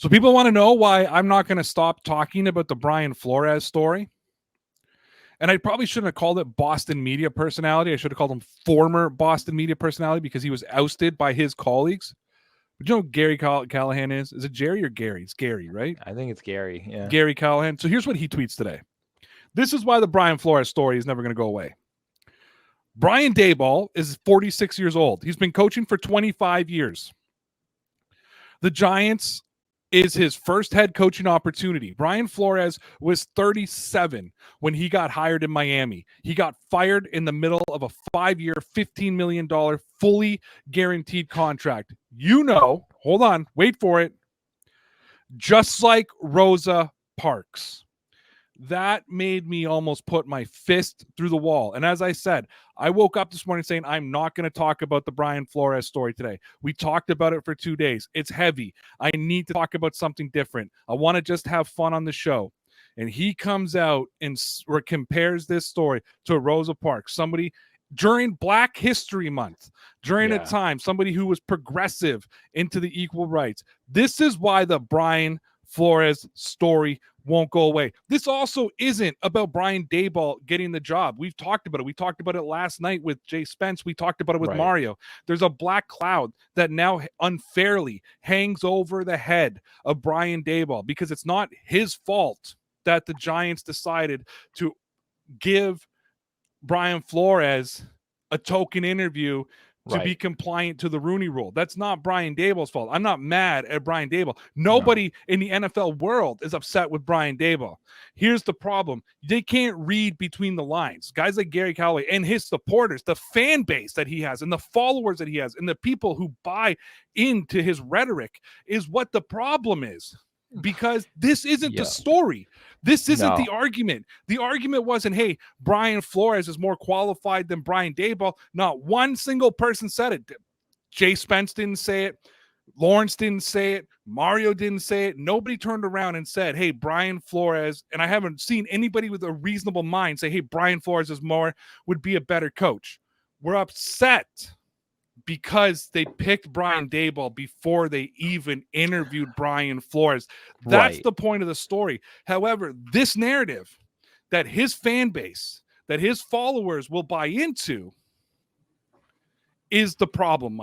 So people want to know why I'm not going to stop talking about the Brian Flores story. And I probably shouldn't have called it Boston media personality. I should have called him former Boston media personality because he was ousted by his colleagues. But you know who Gary Callahan is? Is it Jerry or Gary? It's Gary, right? I think it's Gary. Yeah. Gary Callahan. So here's what he tweets today. This is why the Brian Flores story is never going to go away. Brian Daboll is 46 years old. He's been coaching for 25 years. The Giants is his first head coaching opportunity. Brian Flores was 37 when he got hired in Miami. He got fired in the middle of a 5-year, $15 million fully guaranteed contract. You know, hold on, wait for it. Just like Rosa Parks. That made me almost put my fist through the wall. And as I said, I woke up this morning saying, I'm not going to talk about the Brian Flores story today. We talked about it for 2 days. It's heavy. I need to talk about something different. I want to just have fun on the show. And he comes out and compares this story to Rosa Parks, somebody during Black History Month, during a time, somebody who was progressive into the equal rights. This is why the Brian Flores story won't go away. This also isn't about Brian Daboll getting the job. We've talked about it. We talked about it last night with Jay Spence. We talked about it with Mario. There's a black cloud that now unfairly hangs over the head of Brian Daboll because it's not his fault that the Giants decided to give Brian Flores a token interview to be compliant to the Rooney Rule. That's not Brian Daboll's fault. I'm not mad at Brian Daboll. Nobody in the NFL world is upset with Brian Daboll. Here's the problem. They can't read between the lines. Guys like Gary Calloway and his supporters, the fan base that he has and the followers that he has and the people who buy into his rhetoric is what the problem is. Because this isn't the story. This isn't the argument. The argument wasn't, hey, Brian Flores is more qualified than Brian Daboll. Not one single person said it. Jay Spence didn't say it. Lawrence didn't say it. Mario didn't say it. Nobody turned around and said, hey, Brian Flores, and I haven't seen anybody with a reasonable mind say, hey, Brian Flores would be a better coach. We're upset because they picked Brian Daboll before they even interviewed Brian Flores. That's the point of the story. However, this narrative that his fan base, that his followers will buy into is the problem, Mike.